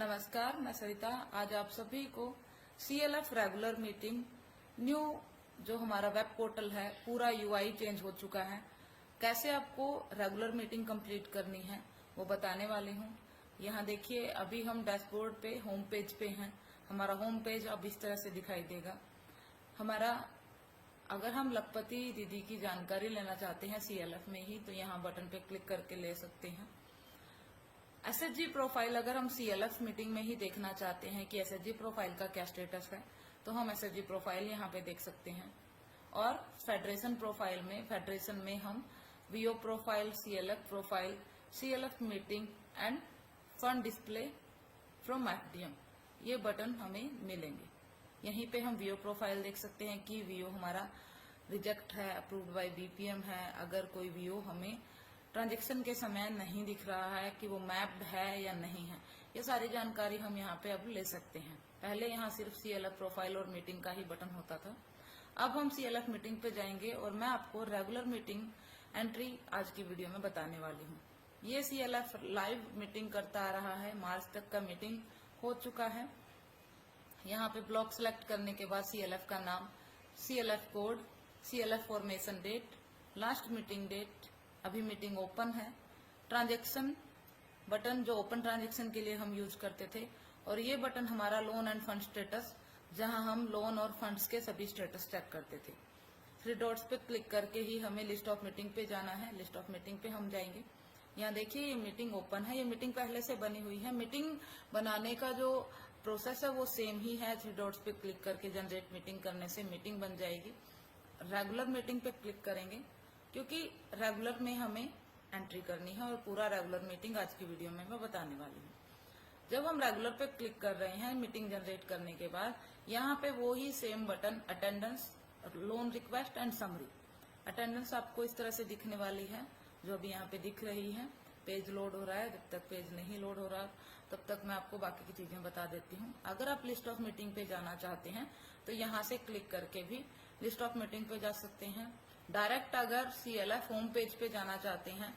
नमस्कार, मैं सरिता। आज आप सभी को CLF रेगुलर मीटिंग न्यू जो हमारा वेब पोर्टल है पूरा यूआई चेंज हो चुका है, कैसे आपको रेगुलर मीटिंग कंप्लीट करनी है वो बताने वाली हूँ। यहाँ देखिए, अभी हम डैशबोर्ड पे होम पेज पे हैं। हमारा होम पेज अब इस तरह से दिखाई देगा। हमारा अगर हम लखपति दीदी की जानकारी लेना चाहते हैं CLF में ही, तो यहाँ बटन पे क्लिक करके ले सकते हैं। SHG प्रोफाइल अगर हम CLF मीटिंग में ही देखना चाहते हैं कि SHG प्रोफाइल का क्या स्टेटस है, तो हम SHG प्रोफाइल यहाँ पे देख सकते हैं। और फेडरेशन प्रोफाइल में, फेडरेशन में हम VO profile, CLF profile, CLF meeting end fund display from FDM, ये बटन हमें मिलेंगे। यहीं पे हम VO प्रोफाइल देख सकते हैं कि VO हमारा रिजेक्ट है, अप्रूव्ड बाय BPM है। अगर कोई VO हमें ट्रांजैक्शन के समय नहीं दिख रहा है कि वो मैप्ड है या नहीं है, ये सारी जानकारी हम यहाँ पे अब ले सकते हैं। पहले यहाँ सिर्फ CLF प्रोफाइल और मीटिंग का ही बटन होता था। अब हम CLF मीटिंग पे जाएंगे और मैं आपको रेगुलर मीटिंग एंट्री आज की वीडियो में बताने वाली हूँ। ये CLF लाइव मीटिंग करता आ रहा है, मार्च तक का मीटिंग हो चुका है। यहाँ पे ब्लॉक सेलेक्ट करने के बाद CLF का नाम, CLF code, CLF formation date, last meeting date, अभी मीटिंग ओपन है, ट्रांजैक्शन बटन जो ओपन ट्रांजैक्शन के लिए हम यूज करते थे, और ये बटन हमारा लोन एंड फंड स्टेटस, जहां हम लोन और फंड्स के सभी स्टेटस चेक करते थे। 3 डॉट्स पे क्लिक करके ही हमें लिस्ट ऑफ मीटिंग पे जाना है। लिस्ट ऑफ मीटिंग पे हम जाएंगे। यहाँ देखिए, ये मीटिंग ओपन है। ये मीटिंग पहले से बनी हुई है। मीटिंग बनाने का जो प्रोसेस है वो सेम ही है। 3 डॉट्स पे क्लिक करके जनरेट मीटिंग करने से मीटिंग बन जाएगी। रेगुलर मीटिंग पे क्लिक करेंगे क्योंकि रेगुलर में हमें एंट्री करनी है और पूरा रेगुलर मीटिंग आज की वीडियो में मैं बताने वाली हूँ। जब हम रेगुलर पे क्लिक कर रहे हैं मीटिंग जनरेट करने के बाद, यहाँ पे वो ही same button attendance, loan request and summary. Attendance आपको इस तरह से दिखने वाली है, जो अभी यहाँ पे दिख रही है। पेज लोड हो रहा है, जब तक पेज नहीं लोड हो रहा तब तक मैं आपको बाकी की चीजें बता देती हूँ। अगर आप लिस्ट ऑफ मीटिंग पे जाना चाहते हैं तो यहाँ से क्लिक करके भी लिस्ट ऑफ मीटिंग पे जा सकते हैं। डायरेक्ट अगर CLF होम पेज पे जाना चाहते हैं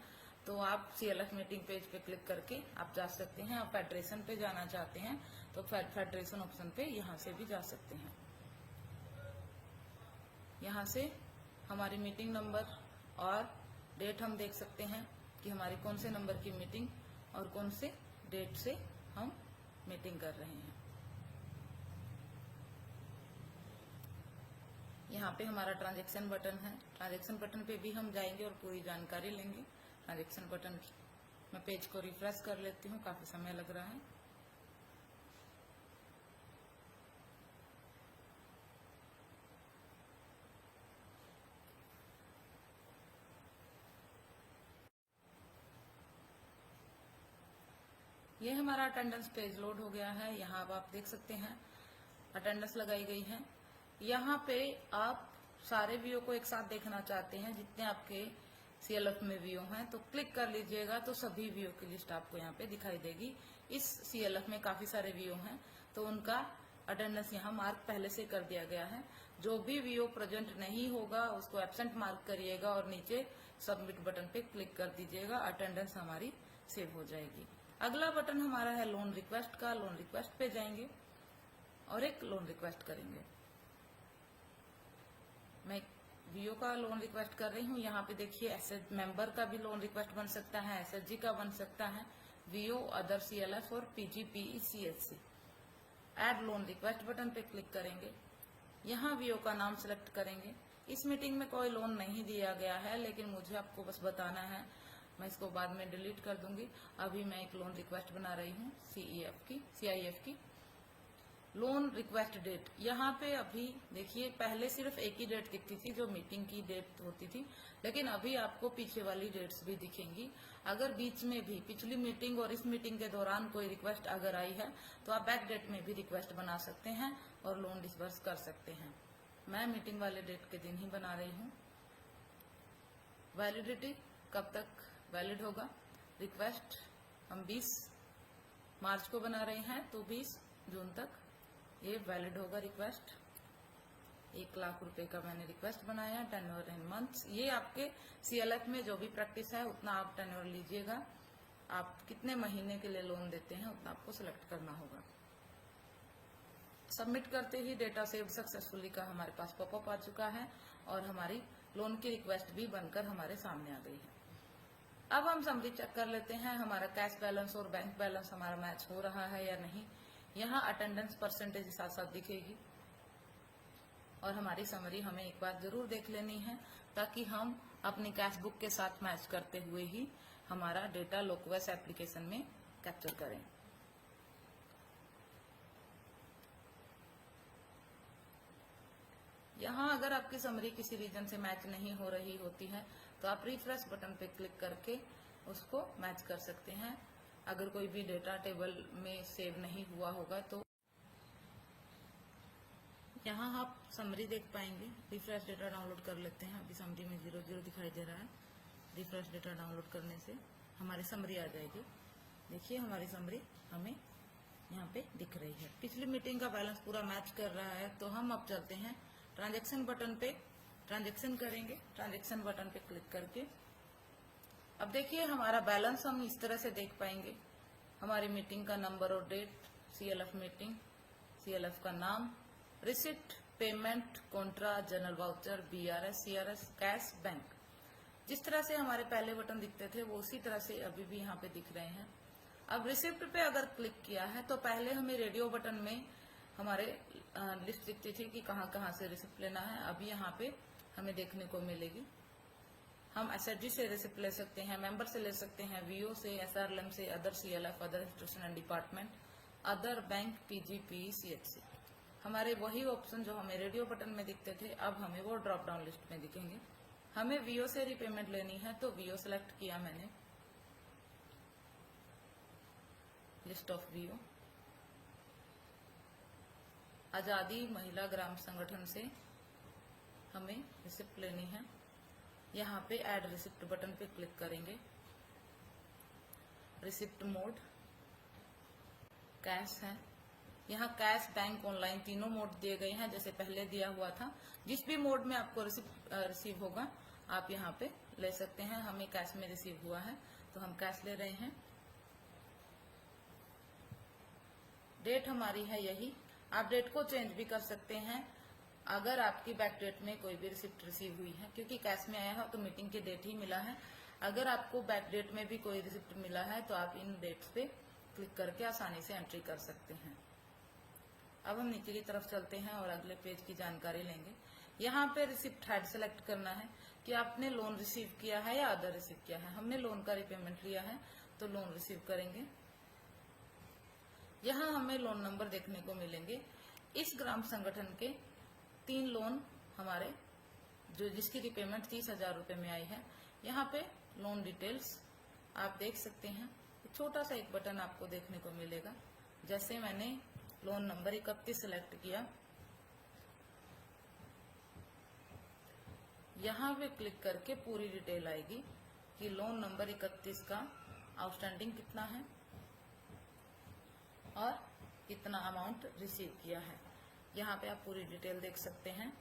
तो आप CLF मीटिंग पेज पे क्लिक करके आप जा सकते हैं। आप फेडरेशन पे जाना चाहते हैं तो फेडरेशन ऑप्शन पे यहाँ से भी जा सकते हैं। यहाँ से हमारी मीटिंग नंबर और डेट हम देख सकते हैं कि हमारी कौन से नंबर की मीटिंग और कौन से डेट से हम मीटिंग कर रहे हैं। यहाँ पे हमारा ट्रांजैक्शन बटन है। ट्रांजैक्शन बटन पे भी हम जाएंगे और पूरी जानकारी लेंगे। ट्रांजैक्शन बटन मैं पेज को रिफ्रेश कर लेती हूँ, काफी समय लग रहा है। ये हमारा अटेंडेंस पेज लोड हो गया है। यहाँ अब आप देख सकते हैं अटेंडेंस लगाई गई है। यहाँ पे आप सारे VO को एक साथ देखना चाहते हैं, जितने आपके CLF में VO हैं, तो क्लिक कर लीजिएगा तो सभी VO की लिस्ट आपको यहाँ पे दिखाई देगी। इस CLF में काफी सारे VO हैं तो उनका अटेंडेंस यहाँ मार्क पहले से कर दिया गया है। जो भी VO प्रेजेंट नहीं होगा उसको एब्सेंट मार्क करिएगा और नीचे सबमिट बटन पे क्लिक कर दीजिएगा। अटेंडेंस हमारी सेव हो जाएगी। अगला बटन हमारा है लोन रिक्वेस्ट का। लोन रिक्वेस्ट पे जाएंगे और एक लोन रिक्वेस्ट करेंगे। मैं VO का लोन रिक्वेस्ट कर रही हूँ। यहाँ पे देखिए, मेंबर का भी लोन रिक्वेस्ट बन सकता है, SHG का बन सकता है, VO, अदर CLF और PGPE CHC। Add loan request button पे क्लिक करेंगे। यहाँ VO का नाम सिलेक्ट करेंगे। इस मीटिंग में कोई लोन नहीं दिया गया है, लेकिन मुझे आपको बस बताना है। मैं इसको बाद में डिलीट कर दूंगी। अभी मैं एक लोन रिक्वेस्ट बना रही हूँ CIF की। लोन रिक्वेस्ट डेट, यहाँ पे अभी देखिए, पहले सिर्फ एक ही डेट दिखती थी जो मीटिंग की डेट होती थी, लेकिन अभी आपको पीछे वाली डेट्स भी दिखेंगी। अगर बीच में भी पिछली मीटिंग और इस मीटिंग के दौरान कोई रिक्वेस्ट अगर आई है तो आप बैक डेट में भी रिक्वेस्ट बना सकते हैं और लोन डिसबर्स कर सकते हैं। मैं मीटिंग वाले डेट के दिन ही बना रही हूँ। वैलिडिटी कब तक वैलिड होगा? रिक्वेस्ट हम 20 मार्च को बना रहे हैं तो 20 जून तक ये वैलिड होगा रिक्वेस्ट। 1 लाख रुपए का मैंने रिक्वेस्ट बनाया। टेन्योर इन मंथ्स, ये आपके CLF में जो भी प्रैक्टिस है उतना आप टेन्योर लीजिएगा। आप कितने महीने के लिए लोन देते हैं उतना आपको सिलेक्ट करना होगा। सबमिट करते ही डेटा सेव्ड सक्सेसफुली का हमारे पास पॉपअप आ चुका है और हमारी लोन की रिक्वेस्ट भी बनकर हमारे सामने आ गई है। अब हम समरी चेक कर लेते हैं हमारा कैश बैलेंस और बैंक बैलेंस हमारा मैच हो रहा है या नहीं। यहाँ अटेंडेंस परसेंटेज साथ साथ दिखेगी और हमारी समरी हमें एक बार जरूर देख लेनी है ताकि हम अपनी कैश बुक के साथ मैच करते हुए ही हमारा डेटा लोकवेस एप्लीकेशन में कैप्चर करें। यहाँ अगर आपकी समरी किसी रीजन से मैच नहीं हो रही होती है तो आप रिफ्रेश बटन पे क्लिक करके उसको मैच कर सकते हैं। अगर कोई भी डेटा टेबल में सेव नहीं हुआ होगा तो यहाँ आप समरी देख पाएंगे। रिफ्रेश डेटा डाउनलोड कर लेते हैं। अभी समरी में 00 दिखाई दे रहा है। रिफ्रेश डेटा डाउनलोड करने से हमारी समरी आ जाएगी। देखिए हमारी समरी हमें यहाँ पे दिख रही है। पिछली मीटिंग का बैलेंस पूरा मैच कर रहा है। तो हम अब चलते हैं ट्रांजैक्शन बटन पे, ट्रांजैक्शन करेंगे। ट्रांजैक्शन बटन पे क्लिक करके अब देखिए हमारा बैलेंस हम इस तरह से देख पाएंगे। हमारी मीटिंग का नंबर और डेट, CLF मीटिंग, CLF का नाम, receipt, payment, Contra, general voucher, BRS, CRS, cash, bank. जिस तरह से हमारे पहले बटन दिखते थे वो उसी तरह से अभी भी यहाँ पे दिख रहे हैं। अब रिसिप्ट पे अगर क्लिक किया है तो पहले हमें रेडियो बटन में हमारे लिस्ट दिखती थी कि कहाँ कहाँ से रिसिप्ट लेना है। अभी यहाँ पे हमें देखने को मिलेगी। हम SHG से रिसिप्ट ले सकते हैं, मेंबर से ले सकते हैं, VO से, SRLM से, other CLF, other institution and department, other bank, PG, PE, CHC। हमारे वही ऑप्शन जो हमें रेडियो बटन में दिखते थे अब हमें वो ड्रॉप डाउन लिस्ट में दिखेंगे। हमें VO से रीपेमेंट लेनी है तो VO सेलेक्ट किया मैंने, लिस्ट ऑफ VO। आजादी महिला ग्राम संगठन से हमें रिसिप्ट लेनी है। यहाँ पे ऐड रिसिप्ट बटन पे क्लिक करेंगे। रिसिप्ट मोड कैश है। यहाँ कैश, बैंक, ऑनलाइन तीनों मोड दिए गए हैं जैसे पहले दिया हुआ था। जिस भी मोड में आपको रिसिप्ट रिसीव होगा आप यहाँ पे ले सकते हैं। हमें कैश में रिसीव हुआ है तो हम कैश ले रहे हैं। डेट हमारी है यही। आप डेट को चेंज भी कर सकते हैं अगर आपकी बैक डेट में कोई भी रिसिप्ट रिसीव हुई है, क्योंकि कैश में आया है तो मीटिंग की डेट ही मिला है। अगर आपको बैक डेट में भी कोई रिसिप्ट मिला है तो आप इन डेट्स पे क्लिक करके आसानी से एंट्री कर सकते हैं। अब हम नीचे की तरफ चलते हैं और अगले पेज की जानकारी लेंगे। यहाँ पे रिसिप्ट हेड सेलेक्ट करना है कि आपने लोन रिसीव किया है या अदर रिसीव किया है। हमने लोन का रिपेमेंट लिया है तो लोन रिसीव करेंगे। यहाँ हमें लोन नंबर देखने को मिलेंगे। इस ग्राम संगठन के 3 लोन हमारे जो जिसकी रिपेमेंट 30,000 रुपए में आई है। यहाँ पे लोन डिटेल्स आप देख सकते हैं। छोटा सा एक बटन आपको देखने को मिलेगा। जैसे मैंने लोन नंबर 31 सिलेक्ट किया, यहाँ पे क्लिक करके पूरी डिटेल आएगी कि लोन नंबर 31 का आउटस्टैंडिंग कितना है और कितना अमाउंट रिसीव किया है। यहाँ पे आप पूरी डिटेल देख सकते हैं।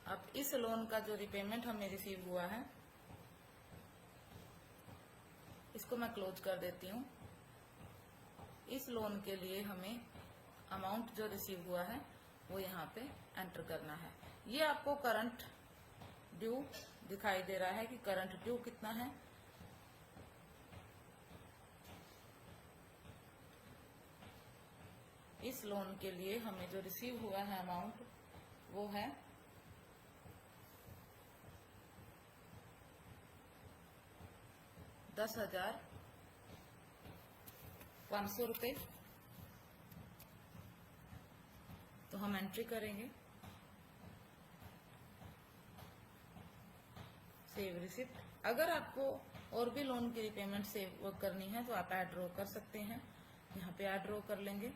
अब इस लोन का जो रिपेमेंट हमें रिसीव हुआ है इसको मैं क्लोज कर देती हूँ। इस लोन के लिए हमें अमाउंट जो रिसीव हुआ है वो यहाँ पे एंटर करना है। ये आपको करंट ड्यू दिखाई दे रहा है कि करंट ड्यू कितना है। इस लोन के लिए हमें जो रिसीव हुआ है अमाउंट वो है 10,500 रुपये। तो हम एंट्री करेंगे सेव रिसिप्ट। अगर आपको और भी लोन की रिपेमेंट सेव करनी है तो आप ऐड ड्रॉ कर सकते हैं। यहाँ पे ऐड ड्रॉ कर लेंगे।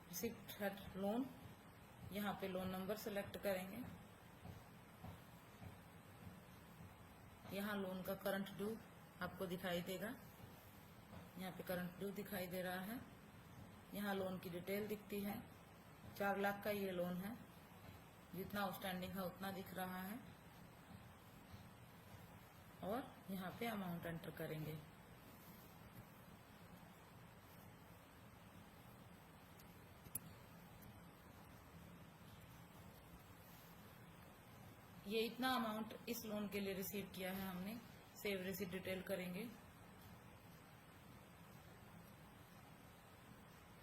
रिसिप्ट हेड लोन, यहाँ पे लोन नंबर सेलेक्ट करेंगे। यहाँ लोन का करंट ड्यू आपको दिखाई देगा। यहाँ पे करंट ड्यू दिखाई दे रहा है। यहाँ लोन की डिटेल दिखती है। 4 लाख का ये लोन है। जितना आउटस्टैंडिंग है उतना दिख रहा है। यहाँ पे अमाउंट एंटर करेंगे। ये इतना अमाउंट इस लोन के लिए रिसीव किया है हमने। सेव रिसीट डिटेल करेंगे।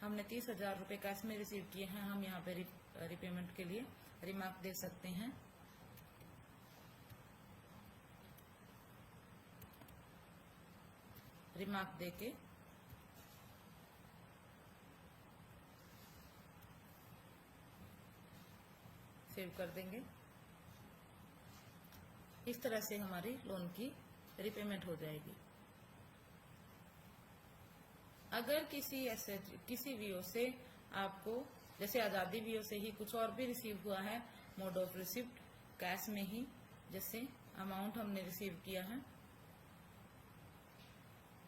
हमने 30,000 रुपये कैश में रिसीव किए हैं। हम यहाँ पे रिपेमेंट के लिए रिमार्क दे सकते हैं। रिमार्क देके सेव कर देंगे। इस तरह से हमारी लोन की रिपेमेंट हो जाएगी। अगर किसी वीओ से आपको, जैसे आजादी वीओ से ही कुछ और भी रिसीव हुआ है, मोड ऑफ रिसिप्ट कैश में ही, जैसे अमाउंट हमने रिसीव किया है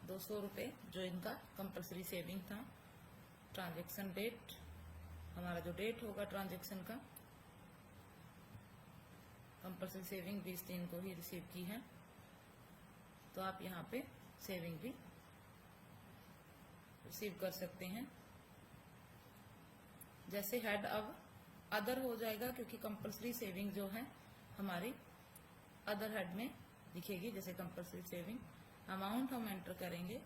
200 रुपये, जो इनका कंपलसरी सेविंग था। ट्रांजैक्शन डेट, हमारा जो डेट होगा ट्रांजैक्शन का, कंपलसरी सेविंग 20/3 को ही रिसीव की है, तो आप यहाँ पे सेविंग भी रिसीव कर सकते हैं। जैसे हेड अब अदर हो जाएगा, क्योंकि कंपलसरी सेविंग जो है हमारी अदर हेड में दिखेगी। जैसे कंपलसरी सेविंग, अमाउंट हम एंटर करेंगे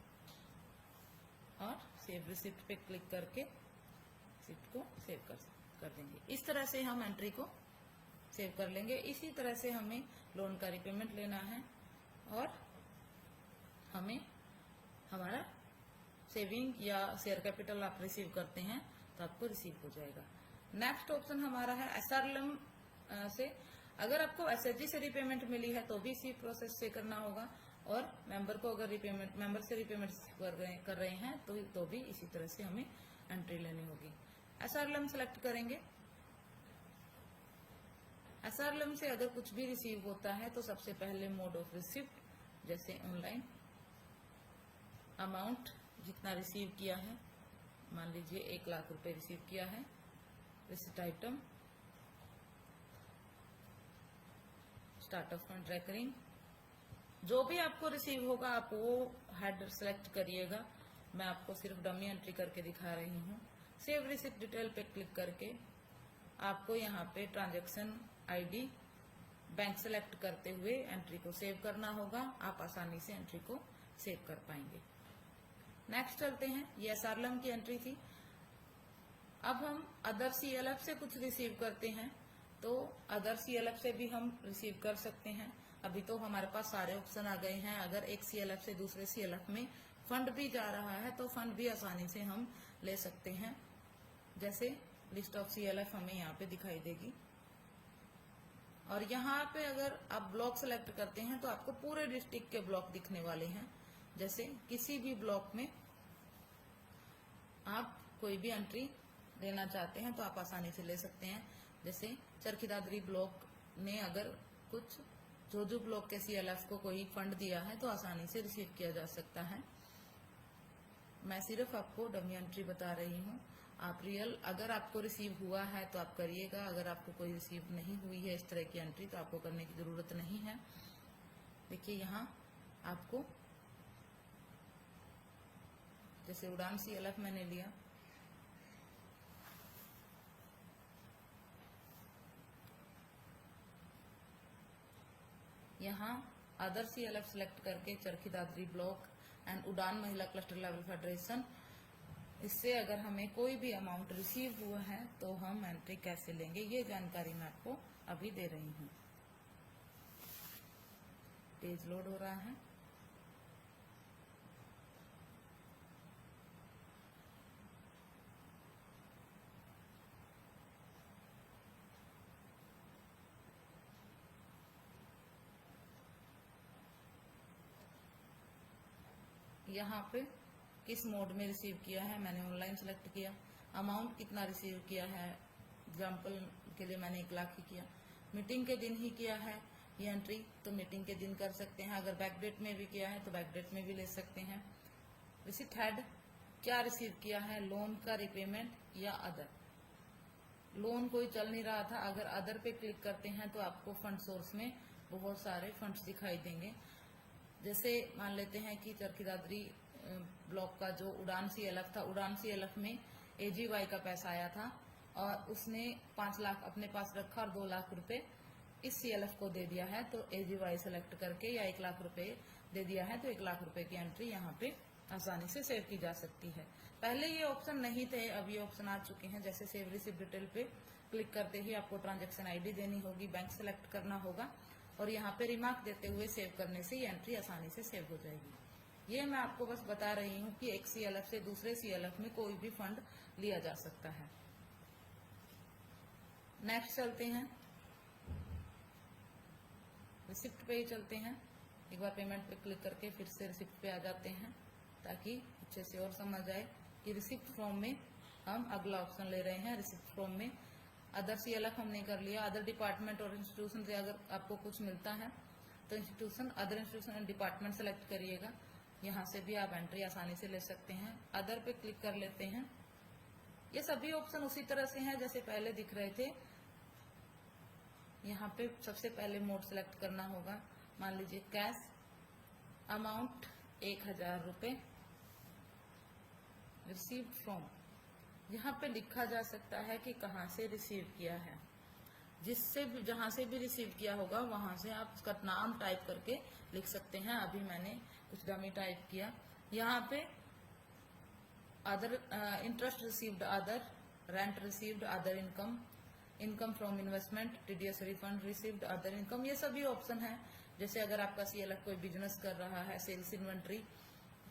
और सेव रिसिप्ट पे क्लिक करके रिसिप्ट को सेव कर देंगे। इस तरह से हम एंट्री को सेव कर लेंगे। इसी तरह से हमें लोन का रिपेमेंट लेना है और हमें हमारा सेविंग या शेयर कैपिटल आप रिसीव करते हैं तो आपको रिसीव हो जाएगा। नेक्स्ट ऑप्शन हमारा है एसआरएलएम से। अगर आपको एसएचजी से रिपेमेंट मिली है तो भी इसी प्रोसेस से करना होगा, और मेंबर को अगर मेंबर से रिपेमेंट कर रहे हैं तो भी इसी तरह से हमें एंट्री लेनी होगी। एसआरएलएम सेलेक्ट करेंगे। एसआरएलएम से अगर कुछ भी रिसीव होता है तो सबसे पहले मोड ऑफ रिसिप्ट, जैसे ऑनलाइन अमाउंट जितना रिसीव किया है, मान लीजिए 1 लाख रुपए रिसीव किया है, receipt item, startup fund recurring, जो भी आपको रिसीव होगा आप वो हेड सेलेक्ट करिएगा। मैं आपको सिर्फ डमी एंट्री करके दिखा रही हूँ। सेव रिसिट डिटेल पे क्लिक करके आपको यहाँ पे ट्रांजैक्शन आईडी बैंक सेलेक्ट करते हुए एंट्री को सेव करना होगा। आप आसानी से एंट्री को सेव कर पाएंगे। नेक्स्ट चलते हैं। ये एसआरएलएम की एंट्री थी। अब हम अदर सीएलएफ से कुछ रिसीव करते हैं तो अदर सीएलएफ से भी हम रिसीव कर सकते हैं। अभी तो हमारे पास सारे ऑप्शन आ गए हैं। अगर एक सीएलएफ से दूसरे सीएलएफ में फंड भी जा रहा है तो फंड भी आसानी से हम ले सकते हैं। जैसे लिस्ट ऑफ सीएलएफ हमें यहाँ पे दिखाई देगी, और यहाँ पे अगर आप ब्लॉक सेलेक्ट करते हैं तो आपको पूरे डिस्ट्रिक्ट के ब्लॉक दिखने वाले हैं। जैसे किसी भी ब्लॉक में आप कोई भी एंट्री देना चाहते हैं तो आप आसानी से ले सकते हैं। जैसे चरखी दादरी ब्लॉक ने अगर कुछ जो ब्लॉक के सीएलएफ को कोई फंड दिया है तो आसानी से रिसीव किया जा सकता है। मैं सिर्फ आपको डमी एंट्री बता रही हूँ। आप रियल अगर आपको रिसीव हुआ है तो आप करिएगा। अगर आपको कोई रिसीव नहीं हुई है इस तरह की एंट्री तो आपको करने की जरूरत नहीं है। देखिए यहाँ आपको जैसे उड़ान सीएलएफ मैंने लिया, यहाँ अदर सीएलएफ सेलेक्ट करके चरखी दादरी ब्लॉक एंड उड़ान महिला क्लस्टर लेवल फेडरेशन, इससे अगर हमें कोई भी अमाउंट रिसीव हुआ है तो हम एंट्री कैसे लेंगे ये जानकारी मैं आपको अभी दे रही हूँ। पेज लोड हो रहा है। यहाँ पे किस मोड में रिसीव किया है मैंने ऑनलाइन सेलेक्ट किया। अमाउंट कितना रिसीव किया है, एग्जाम्पल के लिए मैंने 1 लाख ही किया। मीटिंग के दिन ही किया है ये एंट्री तो मीटिंग के दिन कर सकते हैं। अगर बैक डेट में भी किया है तो बैक डेट में भी ले सकते हैं। रिसिट हेड क्या रिसीव किया है, लोन का रिपेमेंट या अदर। लोन कोई चल नहीं रहा था, अगर अदर पे क्लिक करते हैं तो आपको फंड सोर्स में बहुत सारे फंड्स दिखाई देंगे। जैसे मान लेते हैं कि चरखी दादरी ब्लॉक का जो उड़ान CLF था, उड़ान CLF में AGY का पैसा आया था और उसने 5 लाख अपने पास रखा और 2 लाख रुपए इस CLF को दे दिया है, तो AGY सेलेक्ट करके या 1 लाख रुपए दे दिया है तो 1 लाख रुपए की एंट्री यहाँ पे आसानी से सेव की जा सकती है। पहले ये ऑप्शन नहीं थे, अब ये ऑप्शन आ चुके हैं। जैसे सेव रिसीव डिटेल पे क्लिक करते ही आपको ट्रांजैक्शन ID देनी होगी, बैंक सेलेक्ट करना होगा और यहाँ पे रिमार्क देते हुए सेव करने से ये एंट्री आसानी से सेव हो जाएगी। ये मैं आपको बस बता रही हूँ कि एक CLF से दूसरे CLF में कोई भी फंड लिया जा सकता है। नेक्स्ट चलते हैं, रिसिप्ट पे ही चलते हैं। एक बार पेमेंट पे क्लिक करके फिर से रिसिप्ट पे आ जाते हैं ताकि अच्छे से और समझ आए कि रिसिप्ट फॉर्म में हम अगला ऑप्शन ले रहे हैं। रिसिप्ट फॉर्म में अदर CLF हमने कर लिया। अदर डिपार्टमेंट और इंस्टीट्यूशन से अगर आपको कुछ मिलता है तो institution, other institution and department select करिएगा। यहाँ से भी आप एंट्री आसानी से ले सकते हैं। अदर पे क्लिक कर लेते हैं। ये सभी ऑप्शन उसी तरह से हैं जैसे पहले दिख रहे थे। यहाँ पे सबसे पहले मोड सेलेक्ट करना होगा। मान लीजिए कैश, अमाउंट 1000 रुपए, रिसीव्ड फ्रॉम। यहाँ पे लिखा जा सकता है कि कहाँ से रिसीव किया है। जिससे भी, जहाँ से भी रिसीव किया होगा वहां से आप उसका नाम टाइप करके लिख सकते हैं। अभी मैंने कुछ डमी टाइप किया। यहाँ पे other, interest received other, rent received other income, income from investment, TDS refund received other income, ये सभी ऑप्शन है। जैसे अगर आपका CLF कोई बिजनेस कर रहा है, सेल्स इन्वेंट्री,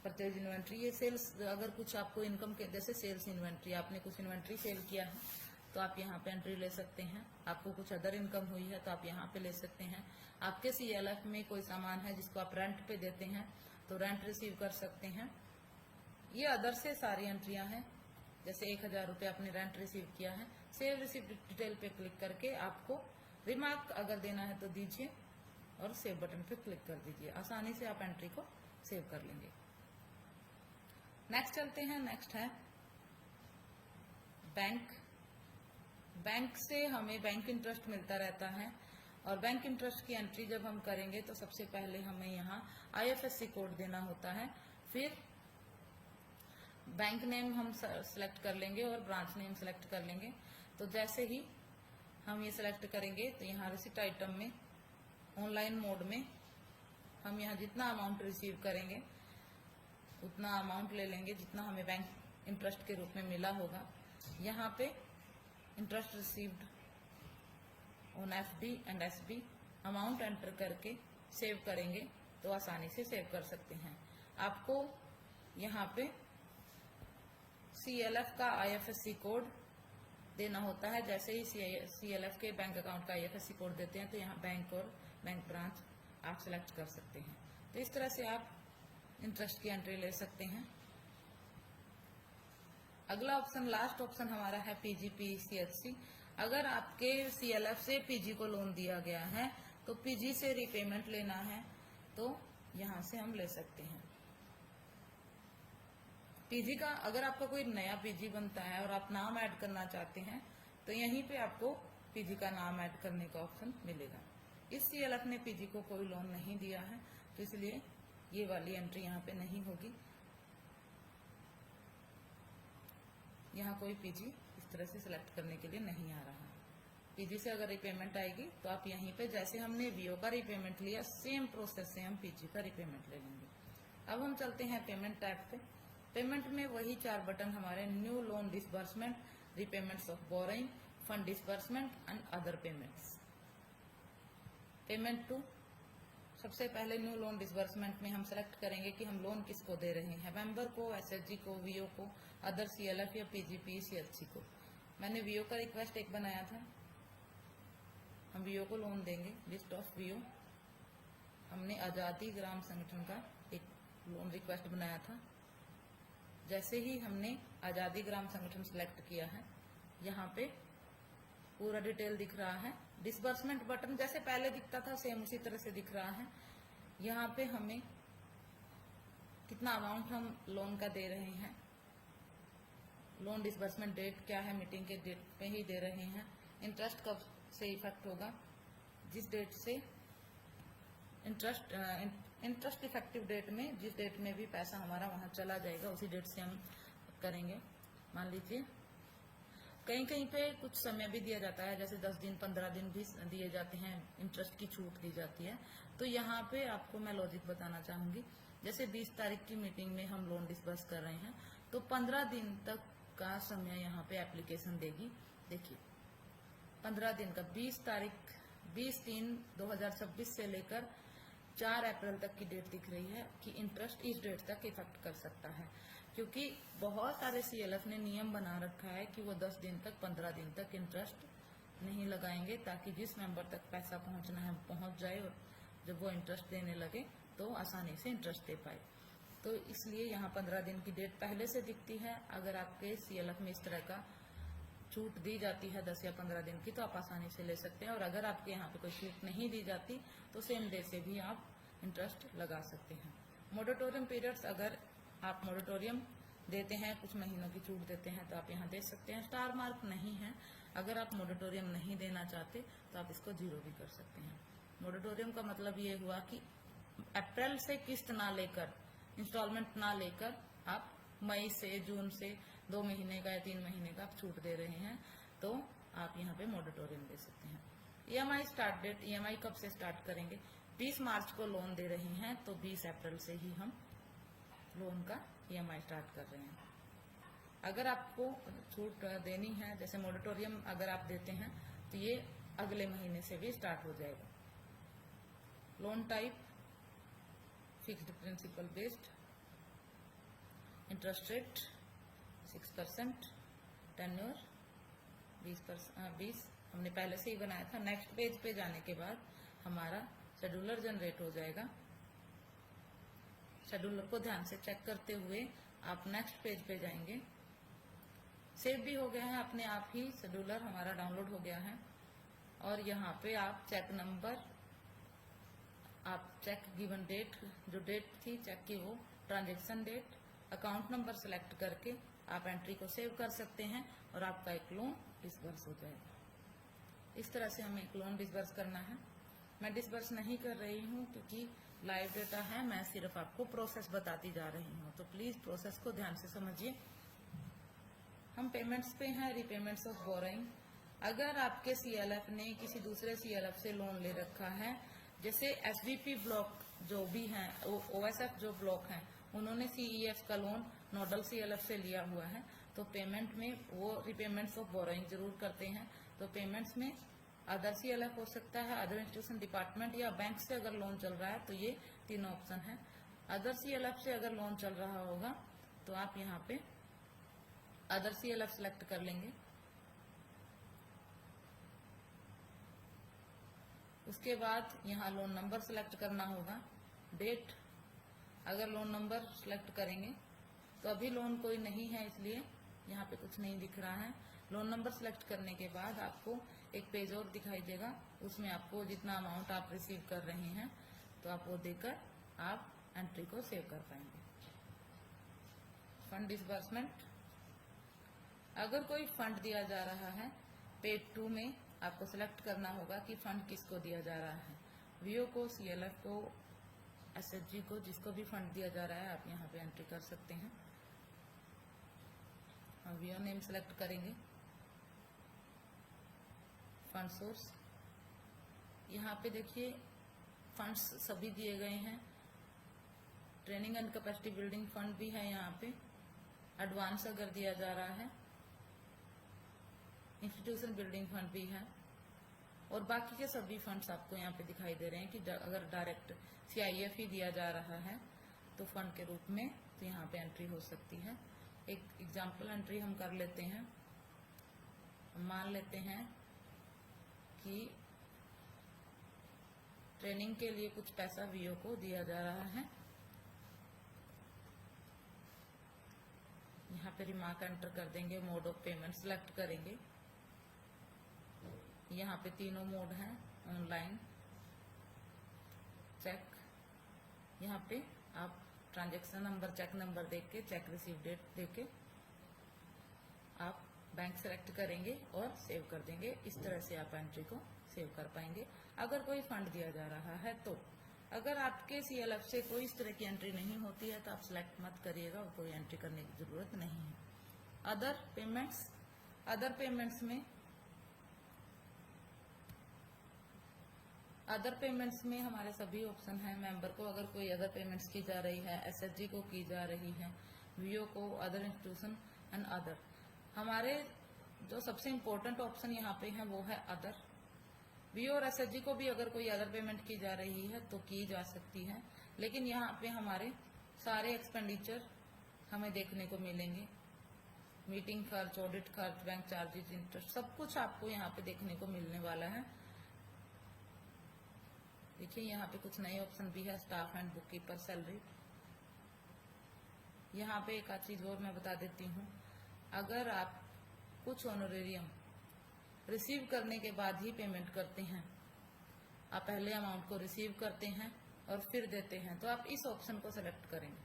परचेज इन्वेंट्री, ये सेल्स, अगर कुछ आपको इनकम के, जैसे सेल्स इन्वेंट्री, आपने कुछ इन्वेंट्री सेल किया है तो आप यहाँ पे एंट्री ले सकते हैं। आपको कुछ अदर इनकम हुई है तो आप यहाँ पे ले सकते हैं। आपके CLF में कोई सामान है जिसको आप रेंट पे देते हैं तो रेंट रिसीव कर सकते हैं। ये अदर से सारी एंट्रियां हैं। जैसे 1000 रुपये आपने रेंट रिसीव किया है, सेव रिसीव डिटेल पे क्लिक करके आपको रिमार्क अगर देना है तो दीजिए और सेव बटन पे क्लिक कर दीजिए। आसानी से आप एंट्री को सेव कर लेंगे। नेक्स्ट चलते हैं। नेक्स्ट है बैंक। बैंक से हमें बैंक इंटरेस्ट मिलता रहता है और बैंक इंटरेस्ट की एंट्री जब हम करेंगे तो सबसे पहले हमें यहाँ IFSC कोड देना होता है। फिर बैंक नेम हम सेलेक्ट कर लेंगे और ब्रांच नेम सेलेक्ट कर लेंगे। तो जैसे ही हम ये सेलेक्ट करेंगे तो यहाँ रिसिप्ट आइटम में ऑनलाइन मोड में हम यहाँ जितना अमाउंट रिसीव करेंगे उतना अमाउंट ले लेंगे जितना हमें बैंक इंटरेस्ट के रूप में मिला होगा। यहाँ पे interest received on FD and SB amount enter करके सेव करेंगे तो आसानी से सेव कर सकते हैं। आपको यहाँ पे CLF का IFSC कोड देना होता है। जैसे ही CLF के बैंक अकाउंट का IFSC कोड देते हैं तो यहाँ बैंक और बैंक ब्रांच आप सिलेक्ट कर सकते हैं। तो इस तरह से आप इंटरेस्ट की एंट्री ले सकते हैं। अगला ऑप्शन, लास्ट ऑप्शन हमारा है PGPCHC। अगर आपके CLF से PG को लोन दिया गया है तो PG से रिपेमेंट लेना है तो यहाँ से हम ले सकते हैं। PG का, अगर आपका कोई नया PG बनता है और आप नाम ऐड करना चाहते हैं तो यहीं पे आपको PG का नाम ऐड करने का ऑप्शन मिलेगा। इस CLF ने PG को कोई लोन नहीं दिया है तो इसलिए ये वाली एंट्री यहाँ पे नहीं होगी। यहाँ कोई PG इस तरह से सिलेक्ट करने के लिए नहीं आ रहा है। PG से अगर रिपेमेंट आएगी तो आप यहीं पे, जैसे हमने VO का रिपेमेंट लिया, सेम प्रोसेस से हम PG का रिपेमेंट ले लेंगे। अब हम चलते हैं पेमेंट टैब पे। पेमेंट में वही 4 बटन हमारे, new loan disbursement, repayments of borrowing, fund disbursement and other payments. Payment to, सबसे पहले न्यू लोन डिसबर्समेंट में हम सेलेक्ट करेंगे कि हम लोन किसको दे रहे हैं, मेंबर को, SHG को, VO को, अदर CLF या PGPCHC को। मैंने VO का रिक्वेस्ट एक बनाया था, हम VO को लोन देंगे। लिस्ट ऑफ VO, हमने आजादी ग्राम संगठन का एक लोन रिक्वेस्ट बनाया था। जैसे ही हमने आजादी ग्राम संगठन सेलेक्ट किया है, यहाँ पे पूरा डिटेल दिख रहा है। डिसबर्समेंट बटन जैसे पहले दिखता था सेम उसी तरह से दिख रहा है। यहाँ पे हमें कितना अमाउंट हम लोन का दे रहे हैं, लोन डिसबर्समेंट डेट क्या है, मीटिंग के डेट पे ही दे रहे हैं। इंटरेस्ट कब से इफेक्ट होगा, जिस डेट से इंटरेस्ट इफेक्टिव डेट में, जिस डेट में भी पैसा हमारा वहां चला जाएगा उसी डेट से हम करेंगे। मान लीजिए कहीं कहीं पे कुछ समय भी दिया जाता है, जैसे 10 दिन 15 दिन भी दिए जाते हैं, इंटरेस्ट की छूट दी जाती है। तो यहाँ पे आपको मैं लॉजिक बताना चाहूंगी। जैसे 20 तारीख की मीटिंग में हम लोन डिस्बर्स कर रहे हैं, तो 15 दिन तक का समय यहाँ पे एप्लीकेशन देगी। देखिए 15 दिन का 20/3/2026 से लेकर 4 अप्रैल तक की डेट दिख रही है कि इंटरेस्ट इस डेट तक इफेक्ट कर सकता है, क्योंकि बहुत सारे सीएलएफ ने नियम बना रखा है कि वो 10 दिन तक 15 दिन तक इंटरेस्ट नहीं लगाएंगे, ताकि जिस मेंबर तक पैसा पहुंचना है पहुंच जाए और जब वो इंटरेस्ट देने लगे तो आसानी से इंटरेस्ट दे पाए। तो इसलिए यहाँ 15 दिन की डेट पहले से दिखती है। अगर आपके सीएलएफ में इस तरह का छूट दी जाती है 10 या 15 दिन की, तो आप आसानी से ले सकते हैं। और अगर आपके यहाँ पे कोई छूट नहीं दी जाती तो सेम डे से भी आप इंटरेस्ट लगा सकते हैं। मोरेटोरियम पीरियड्स, अगर आप मोरेटोरियम देते हैं, कुछ महीनों की छूट देते हैं, तो आप यहाँ दे सकते हैं। स्टार मार्क नहीं है। अगर आप मोरेटोरियम नहीं देना चाहते तो आप इसको 0 भी कर सकते हैं। मोरेटोरियम का मतलब ये हुआ कि अप्रैल से किस्त ना लेकर, इंस्टॉलमेंट ना लेकर आप मई से जून से 2 महीने का या 3 महीने का आप छूट दे रहे हैं, तो आप यहाँ पे मोरेटोरियम दे सकते हैं। ईएमआई स्टार्ट डेट, ईएमआई कब से स्टार्ट करेंगे? 20 मार्च को लोन दे रहे हैं, तो 20 अप्रैल से ही हम लोन का ईएमआई स्टार्ट कर रहे हैं। अगर आपको छूट देनी है, जैसे मोरेटोरियम अगर आप देते हैं, तो ये अगले महीने से भी स्टार्ट हो जाएगा। Loan type fixed principle based, interest rate 6%, tenure 20 हमने पहले से ही बनाया था। नेक्स्ट पेज पे जाने के बाद हमारा शेड्यूलर जनरेट हो जाएगा। शेड्यूलर को ध्यान से चेक करते हुए आप नेक्स्ट पेज पे जाएंगे। सेव भी हो गया है अपने आप ही, शेड्यूलर हमारा डाउनलोड हो गया है। और यहाँ पे आप चेक नंबर, आप चेक गिवन डेट, जो डेट थी चेक की वो, transaction date, account number select करके आप एंट्री को सेव कर सकते हैं और आपका एक लोन डिसबर्स हो जाएगा। इस तरह से हमें एक लोन डिसबर्स करना है। मैं डिसबर्स नहीं कर रही हूँ क्योंकि लाइव डेटा है, मैं सिर्फ आपको प्रोसेस बताती जा रही हूँ, तो प्लीज प्रोसेस को ध्यान से समझिए। हम पेमेंट्स पे हैं, रीपेमेंट्स ऑफ बोरोइंग। अगर आपके सीएलएफ ने किसी दूसरे सीएलएफ से लोन ले रखा है, जैसे एसवीपी ब्लॉक जो भी हैं, ओएसएफ जो ब्लॉक हैं, उन्होंने सीईएफ का लोन नोडल सीएलएफ से लिया हुआ है, तो पेमेंट में वो रीपेमेंट्स ऑफ बोरोइंग जरूर करते हैं। तो पेमेंट्स में अदर सीएलएफ हो सकता है, अदर इंस्टीट्यूशन डिपार्टमेंट या बैंक से अगर लोन चल रहा है, तो ये तीनों ऑप्शन है। अदर सीएलएफ से अगर लोन चल रहा होगा तो आप यहाँ पे अदर सीएलएफ सेलेक्ट कर लेंगे। उसके बाद यहाँ लोन नंबर सेलेक्ट करना होगा, डेट, अगर लोन नंबर सेलेक्ट करेंगे तो अभी लोन कोई नहीं है इसलिए यहाँ पे कुछ नहीं दिख रहा है। लोन नंबर सेलेक्ट करने के बाद आपको एक पेज और दिखाई देगा, उसमें आपको जितना अमाउंट आप रिसीव कर रहे हैं तो आप वो देकर आप एंट्री को सेव कर पाएंगे। फंड डिसबर्समेंट, अगर कोई फंड दिया जा रहा है पेज 2 में आपको सेलेक्ट करना होगा कि फंड किसको दिया जा रहा है, वीओ को, सीएलएफ को, एसएचजी को, जिसको भी फंड दिया जा रहा है आप यहाँ पे एंट्री कर सकते हैं। वीओ नेम सेलेक्ट करेंगे, फंड सोर्स, यहाँ पे देखिए फंड्स सभी दिए गए हैं। Training and capacity building fund भी है यहाँ पे, एडवांस अगर दिया जा रहा है, इंस्टीट्यूशन बिल्डिंग फंड भी है, और बाकी के सभी फंड्स आपको यहाँ पे दिखाई दे रहे हैं कि अगर डायरेक्ट सीआईएफ ही दिया जा रहा है तो फंड के रूप में, तो यहाँ पे एंट्री हो सकती है। एक एग्जाम्पल एंट्री हम कर लेते हैं। मान लेते हैं कि ट्रेनिंग के लिए कुछ पैसा वीओ को दिया जा रहा है। यहाँ पे रिमार्क एंटर कर देंगे, मोड ऑफ पेमेंट सेलेक्ट करेंगे। यहाँ पे तीनों मोड हैं, ऑनलाइन, चेक। यहाँ पे आप ट्रांजैक्शन नंबर, चेक नंबर देख के, चेक रिसीव डेट देख के आप बैंक सेलेक्ट करेंगे और सेव कर देंगे। इस तरह से आप एंट्री को सेव कर पाएंगे। अगर कोई फंड दिया जा रहा है तो अगर आपके CLF से कोई इस तरह की एंट्री नहीं होती है तो आप सिलेक्ट मत करिएगा और कोई एंट्री करने की जरूरत नहीं है। अदर पेमेंट्स में हमारे सभी ऑप्शन हैं। मेंबर को अगर कोई अदर पेमेंट्स की जा रही है, SHG को की जा रही है, VO को, अदर इंस्टीट्यूशन एंड अदर। हमारे जो सबसे इम्पोर्टेंट ऑप्शन यहाँ पे है वो है अदर। VO और SHG को भी अगर कोई अदर पेमेंट की जा रही है तो की जा सकती है, लेकिन यहाँ पे हमारे सारे एक्सपेंडिचर हमें देखने को मिलेंगे। मीटिंग खर्च, ऑडिट खर्च, बैंक चार्जेस, इंटरेस्ट, सब कुछ आपको यहाँ पे देखने को मिलने वाला है। देखिए यहाँ पे कुछ नए ऑप्शन भी है, staff and book keeper salary. यहाँ पे एक आध चीज और मैं बता देती हूँ, अगर आप कुछ ऑनरेरियम रिसीव करने के बाद ही पेमेंट करते हैं, आप पहले अमाउंट को रिसीव करते हैं और फिर देते हैं, तो आप इस ऑप्शन को सेलेक्ट करेंगे।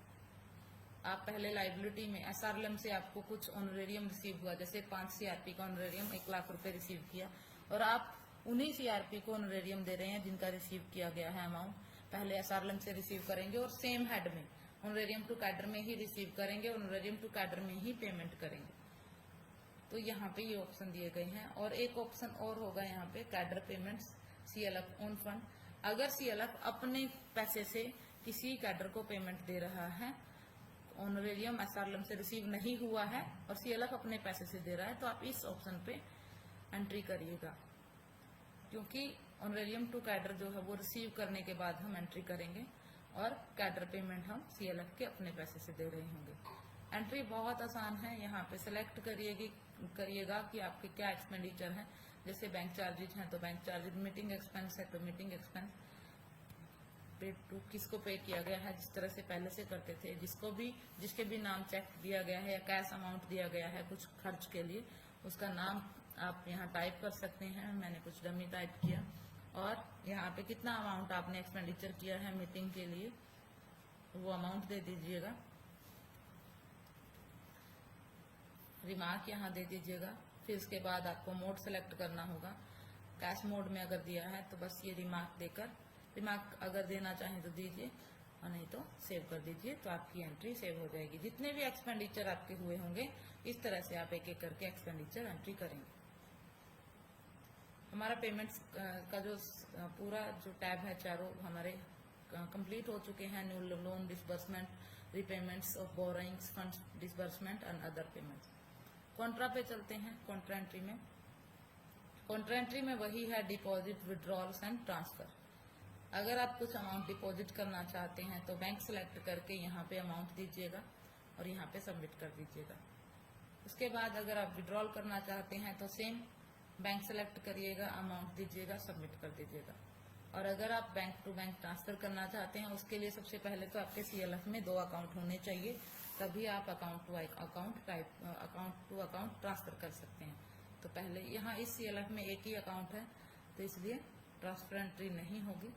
आप पहले लाइबिलिटी में SRLM से आपको कुछ ऑनरेरियम रिसीव हुआ, जैसे 5 CRP का ऑनरेरियम 1 लाख रुपए रिसीव किया, और आप उन्हीं CRP को ऑनरेरियम दे रहे हैं जिनका रिसीव किया गया है अमाउंट। पहले SRLM से रिसीव करेंगे और सेम हेड में ऑनरेरियम टू कैडर में ही रिसीव करेंगे, ऑनरेरियम टू कैडर में ही पेमेंट करेंगे। तो यहाँ पे ये ऑप्शन दिए गए हैं। और एक ऑप्शन और होगा यहाँ पे, cadre payments CLF on fund. अगर CLF अपने पैसे से किसी कैडर को पेमेंट दे रहा है, ऑनरेरियम SRLM से रिसीव नहीं हुआ है और CLF अपने पैसे से दे रहा है, तो आप इस ऑप्शन पे एंट्री करिएगा, क्योंकि ऑनरेरियम टू कैडर जो है वो रिसीव करने के बाद हम एंट्री करेंगे और कैडर पेमेंट हम CLF के अपने पैसे से दे रहे होंगे। एंट्री बहुत आसान है। यहाँ पे सिलेक्ट करिएगा कि आपके क्या एक्सपेंडिचर है। जैसे बैंक चार्जेज हैं तो बैंक चार्जेज, मीटिंग एक्सपेंस है तो मीटिंग एक्सपेंस, पे टू किसको पे किया गया है, जिस तरह से पहले से करते थे, जिसके भी नाम चेक दिया गया है या कैश अमाउंट दिया गया है कुछ खर्च के लिए, उसका नाम आप यहाँ टाइप कर सकते हैं। मैंने कुछ डमी टाइप किया, और यहाँ पे कितना अमाउंट आपने एक्सपेंडिचर किया है मीटिंग के लिए वो अमाउंट दे दीजिएगा। रिमार्क यहाँ दे दीजिएगा। फिर उसके बाद आपको मोड सेलेक्ट करना होगा। कैश मोड में अगर दिया है तो बस ये रिमार्क देकर, रिमार्क अगर देना चाहें तो दीजिए और नहीं तो सेव कर दीजिए, तो आपकी एंट्री सेव हो जाएगी। जितने भी एक्सपेंडिचर आपके हुए होंगे इस तरह से आप एक एक करके एक्सपेंडिचर एंट्री करेंगे। हमारा पेमेंट्स का जो पूरा जो टैब है, चारों हमारे कंप्लीट हो चुके हैं। New loan disbursement, repayments of borrowings, fund disbursement and other payments. Contra पे चलते हैं। कॉन्ट्रा एंट्री में वही है, डिपॉजिट, विड्रॉल्स एंड ट्रांसफर। अगर आप कुछ अमाउंट डिपॉजिट करना चाहते हैं तो बैंक सेलेक्ट करके यहाँ पे अमाउंट दीजिएगा और यहाँ पे सबमिट कर दीजिएगा। उसके बाद अगर आप विड्रॉल करना चाहते हैं तो सेम बैंक सेलेक्ट करिएगा, अमाउंट दीजिएगा, सबमिट कर दीजिएगा। और अगर आप बैंक टू बैंक ट्रांसफर करना चाहते हैं उसके लिए सबसे पहले तो आपके CLF में 2 अकाउंट होने चाहिए, तभी आप अकाउंट टू अकाउंट ट्रांसफर कर सकते हैं। तो पहले यहाँ इस CLF में एक ही अकाउंट है तो इसलिए ट्रांसफर एंट्री नहीं होगी।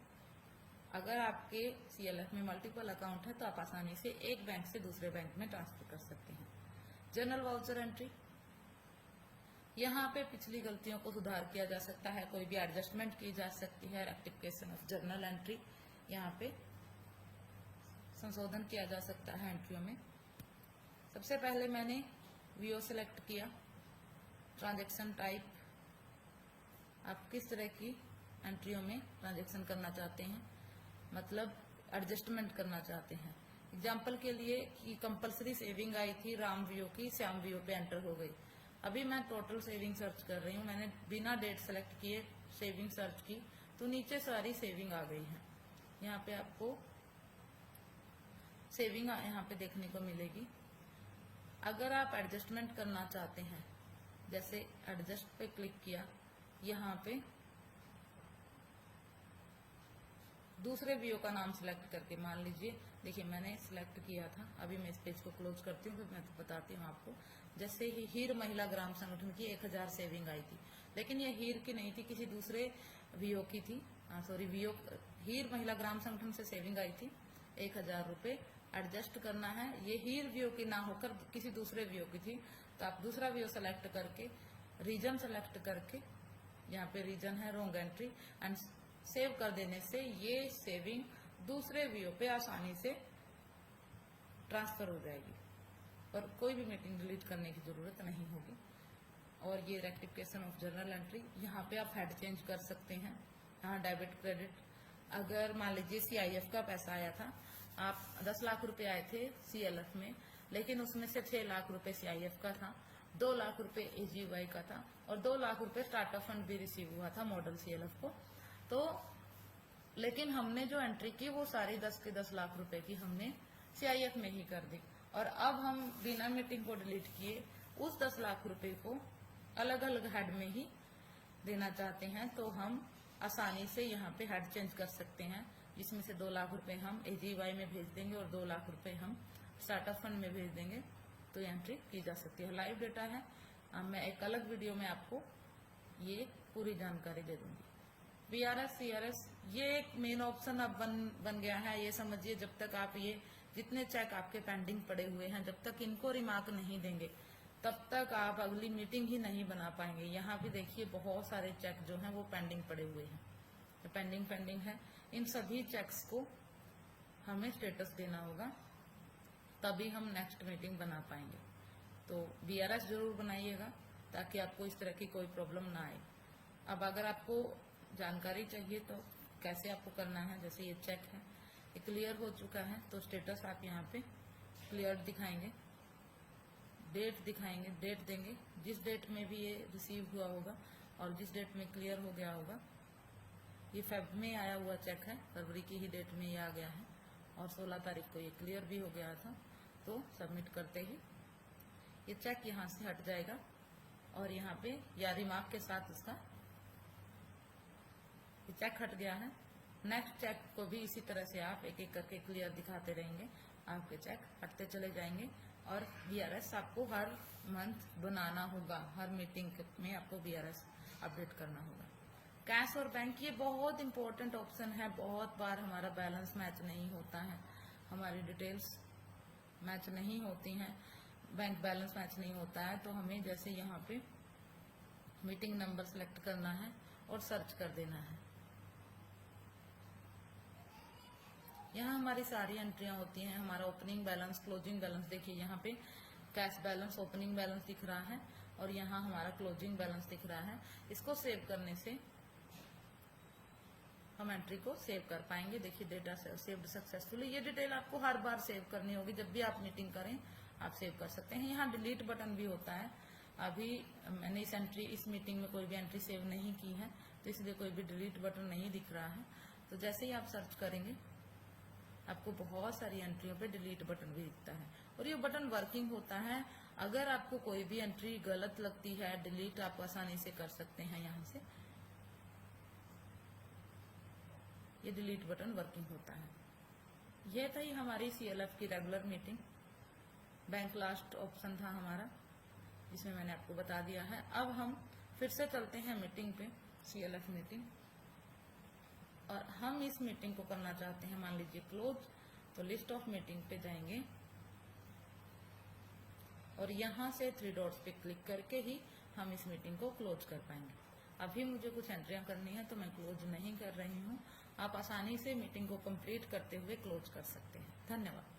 अगर आपके CLF में मल्टीपल अकाउंट है तो आप आसानी से एक बैंक से दूसरे बैंक में ट्रांसफर कर सकते हैं। जनरल वाउचर एंट्री, यहाँ पे पिछली गलतियों को सुधार किया जा सकता है, कोई भी एडजस्टमेंट की जा सकती है। रेक्टिफिकेशन ऑफ जर्नल एंट्री, यहाँ पे संशोधन किया जा सकता है एंट्रियों में। सबसे पहले मैंने VO सेलेक्ट किया। ट्रांजैक्शन टाइप, आप किस तरह की एंट्रियों में ट्रांजैक्शन करना चाहते हैं, मतलब एडजस्टमेंट करना चाहते हैं। एग्जाम्पल के लिए कि कंपलसरी सेविंग आई थी राम VO की, श्याम VO पे एंटर हो गई। अभी मैं टोटल सेविंग सर्च कर रही हूँ, मैंने बिना डेट सेलेक्ट किए सेविंग सर्च की तो नीचे सारी सेविंग आ गई है। यहाँ पे आपको सेविंग यहाँ पे देखने को मिलेगी। अगर आप एडजस्टमेंट करना चाहते हैं, जैसे एडजस्ट पे क्लिक किया, यहाँ पे दूसरे VO का नाम सिलेक्ट करके, मान लीजिए, देखिए मैंने सिलेक्ट किया था, अभी मैं इस पेज को क्लोज करती हूँ, फिर मैं तो बताती हूँ आपको। जैसे ही हीर महिला ग्राम संगठन की 1000 सेविंग आई थी, लेकिन ये हीर की नहीं थी, किसी दूसरे VO की थी। हीर महिला ग्राम संगठन से सेविंग आई थी 1000 रुपये। एडजस्ट करना है, ये हीर VO की ना होकर किसी दूसरे VO की थी, तो आप दूसरा VO सेलेक्ट करके, रीजन सेलेक्ट करके, यहाँ पे रीजन है, रोंग एंट्री, एंड सेव कर देने से ये सेविंग दूसरे व्यू पे आसानी से ट्रांसफर हो जाएगी और कोई भी मीटिंग डिलीट करने की जरूरत नहीं होगी। और ये रेक्टिफिकेशन ऑफ जर्नल एंट्री, यहाँ पे आप हेड चेंज कर सकते हैं। यहाँ डेबिट क्रेडिट, अगर मान लीजिए CIF का पैसा आया था, आप 10 लाख रुपए आए थे CLF में, लेकिन उसमें से 6 लाख रुपए CIF का था, 2 लाख रुपए AGY का था और 2 लाख रुपए स्टार्टअप फंड भी रिसीव हुआ था मॉडल CLF को। तो लेकिन हमने जो एंट्री की वो सारी 10 के 10 लाख रुपए की हमने CIF में ही कर दी, और अब हम बिना मीटिंग को डिलीट किए उस 10 लाख रुपए को अलग अलग हेड में ही देना चाहते हैं, तो हम आसानी से यहाँ पे हेड चेंज कर सकते हैं, जिसमें से 2 लाख रुपए हम AGY में भेज देंगे और 2 लाख रुपए हम स्टार्टअप फंड में भेज देंगे, तो एंट्री की जा सकती है। लाइव डेटा है, मैं एक अलग वीडियो में आपको ये पूरी जानकारी दे दूंगी। BRS CRS ये एक मेन ऑप्शन अब बन गया है। ये समझिए, जब तक आप ये जितने चेक आपके पेंडिंग पड़े हुए हैं, जब तक इनको रिमार्क नहीं देंगे तब तक आप अगली मीटिंग ही नहीं बना पाएंगे। यहाँ भी देखिए बहुत सारे चेक जो हैं वो पेंडिंग पड़े हुए हैं, पेंडिंग है। इन सभी चेक्स को हमें स्टेटस देना होगा, तभी हम नेक्स्ट मीटिंग बना पाएंगे। तो BRS जरूर बनाइएगा ताकि आपको इस तरह की कोई प्रॉब्लम ना आए। अब अगर आपको जानकारी चाहिए तो कैसे आपको करना है, जैसे ये चेक है, ये क्लियर हो चुका है, तो स्टेटस आप यहाँ पे क्लियर दिखाएंगे, डेट दिखाएंगे, डेट देंगे, जिस डेट में भी ये रिसीव हुआ होगा और जिस डेट में क्लियर हो गया होगा। ये फेब में आया हुआ चेक है, फरवरी की ही डेट में ये आ गया है और 16 तारीख को ये क्लियर भी हो गया था, तो सबमिट करते ही ये चेक यहाँ से हट जाएगा और यहाँ पे या रिमार्क के साथ इसका ये चेक हट गया है। नेक्स्ट चेक को भी इसी तरह से आप एक एक करके क्लियर दिखाते रहेंगे, आपके चेक हटते चले जाएंगे। और BRS आपको हर मंथ बनाना होगा, हर मीटिंग में आपको BRS अपडेट करना होगा। कैश और बैंक, ये बहुत इंपॉर्टेंट ऑप्शन है। बहुत बार हमारा बैलेंस मैच नहीं होता है, हमारी डिटेल्स मैच नहीं होती हैं, बैंक बैलेंस मैच नहीं होता है, तो हमें जैसे यहाँ पे मीटिंग नंबर सेलेक्ट करना है और सर्च कर देना है। यहाँ हमारी सारी एंट्रियां होती हैं, हमारा ओपनिंग बैलेंस, क्लोजिंग बैलेंस। देखिए यहाँ पे कैश बैलेंस, ओपनिंग बैलेंस दिख रहा है और यहाँ हमारा क्लोजिंग बैलेंस दिख रहा है। इसको सेव करने से हम एंट्री को सेव कर पाएंगे। देखिए डेटा सेव्ड सक्सेसफुली। ये डिटेल आपको हर बार सेव करनी होगी, जब भी आप मीटिंग करें आप सेव कर सकते हैं। यहाँ डिलीट बटन भी होता है। अभी मैंने इस मीटिंग में कोई भी एंट्री सेव नहीं की है, तो इसलिए कोई भी डिलीट बटन नहीं दिख रहा है। तो जैसे ही आप सर्च करेंगे आपको बहुत सारी एंट्रियों पे डिलीट बटन भी दिखता है और ये बटन वर्किंग होता है। अगर आपको कोई भी एंट्री गलत लगती है, डिलीट आप आसानी से कर सकते हैं। यहाँ से ये डिलीट बटन वर्किंग होता है। यह थी हमारी CLF की regular meeting. Bank last option था हमारा, जिसमें मैंने आपको बता दिया है। अब हम फिर से चलते हैं मीटिंग पे, CLF मीटिंग, और हम इस मीटिंग को करना चाहते हैं मान लीजिए क्लोज। तो लिस्ट ऑफ मीटिंग पे जाएंगे और यहाँ से 3 डॉट्स पे क्लिक करके ही हम इस मीटिंग को क्लोज कर पाएंगे। अभी मुझे कुछ एंट्रियां करनी है तो मैं क्लोज नहीं कर रही हूँ। आप आसानी से मीटिंग को कंप्लीट करते हुए क्लोज कर सकते हैं। धन्यवाद।